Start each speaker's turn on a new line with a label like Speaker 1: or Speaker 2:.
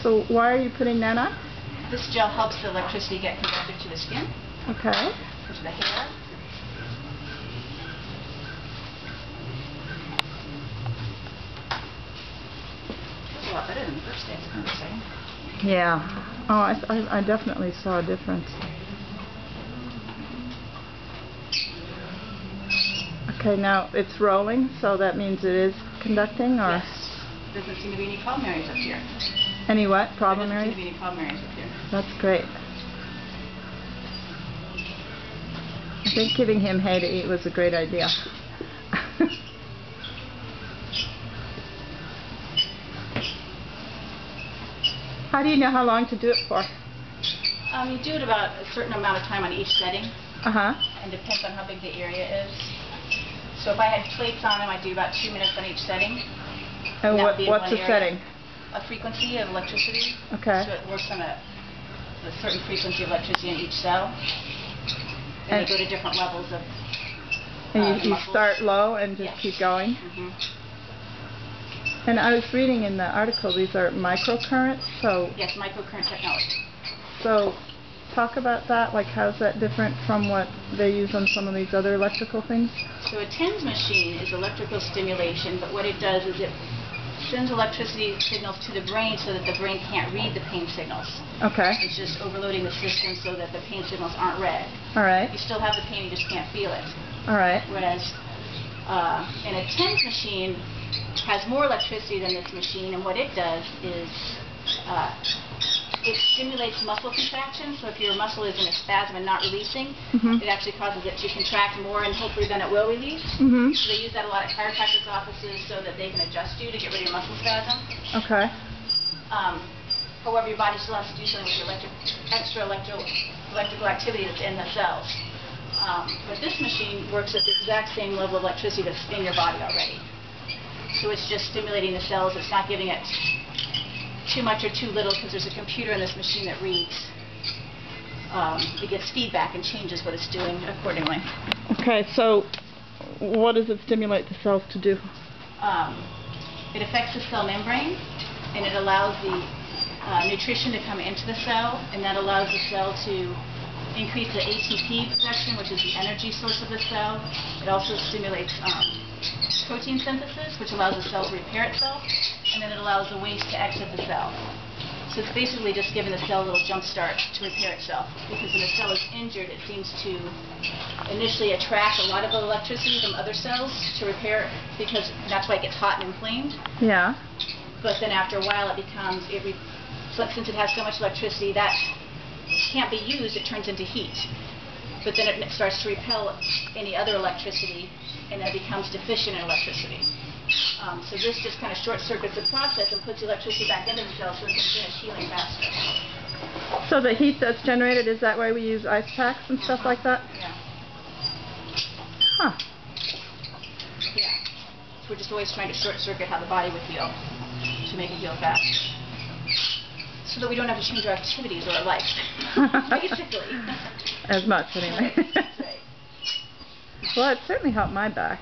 Speaker 1: So why are you putting that on?
Speaker 2: This gel helps the electricity get conducted to the skin.
Speaker 1: Okay.
Speaker 2: To the hair. Feels a lot better than the first day. It's kind of exciting.
Speaker 1: Yeah. Oh, I definitely saw a difference. Okay, now it's rolling, so that means it is conducting, or?
Speaker 2: Yes. Doesn't seem to be any problem areas up here.
Speaker 1: Any what? Problem
Speaker 2: there doesn't
Speaker 1: areas?
Speaker 2: seem to be any problem areas up here.
Speaker 1: That's great. I think giving him hay to eat was a great idea. How do you know how long to do it for?
Speaker 2: You do it about a certain amount of time on each setting. And depends on how big the area is. So if I had plates on them, I'd do about 2 minutes on each setting.
Speaker 1: And what's the setting?
Speaker 2: A frequency of electricity.
Speaker 1: Okay.
Speaker 2: So it works on a certain frequency of electricity in each cell. And they go to different levels of
Speaker 1: And you start low and just keep going? And I was reading in the article, these are microcurrents, so...
Speaker 2: Yes, microcurrent technology.
Speaker 1: So, talk about that, like how's that different from what they use on some of these other electrical things?
Speaker 2: So a TENS machine is electrical stimulation, but what it does is it sends electricity signals to the brain so that the brain can't read the pain signals.
Speaker 1: Okay.
Speaker 2: It's just overloading the system so that the pain signals aren't read.
Speaker 1: All right.
Speaker 2: You still have the pain, you just can't feel it.
Speaker 1: All right.
Speaker 2: Whereas in a TENS machine has more electricity than this machine, and what it does is it stimulates muscle contraction. So if your muscle is in a spasm and not releasing, it actually causes it to contract more, and hopefully then it will release. So they use that a lot at chiropractors' offices so that they can adjust you to get rid of your muscle spasm.
Speaker 1: Okay.
Speaker 2: However, your body still has to do something with your electrical activity that's in the cells. But this machine works at the exact same level of electricity that's in your body already. So it's just stimulating the cells. It's not giving it too much or too little, because there's a computer in this machine that reads. It gets feedback and changes what it's doing accordingly. Okay,
Speaker 1: so what does it stimulate the cells to do?
Speaker 2: It affects the cell membrane, and it allows the nutrition to come into the cell, and that allows the cell to increase the ATP production, which is the energy source of the cell. It also stimulates protein synthesis, which allows the cell to repair itself, and then it allows the waste to exit the cell. So it's basically just giving the cell a little jump start to repair itself, because when the cell is injured, it seems to initially attract a lot of electricity from other cells to repair, because that's why it gets hot and inflamed.
Speaker 1: Yeah.
Speaker 2: But then after a while, it becomes, since it has so much electricity that can't be used, it turns into heat. But then it starts to repel any other electricity, and then it becomes deficient in electricity. So this just kind of short-circuits the process and puts the electricity back into the cell so it can finish healing faster.
Speaker 1: So the heat that's generated, is that why we use ice packs and stuff like that?
Speaker 2: Yeah.
Speaker 1: Huh.
Speaker 2: Yeah. So we're just always trying to short-circuit how the body would feel to make it heal fast. So that we don't have to change our activities or our life, basically.
Speaker 1: As much, anyway.
Speaker 2: That's right.
Speaker 1: Well, it certainly helped my back.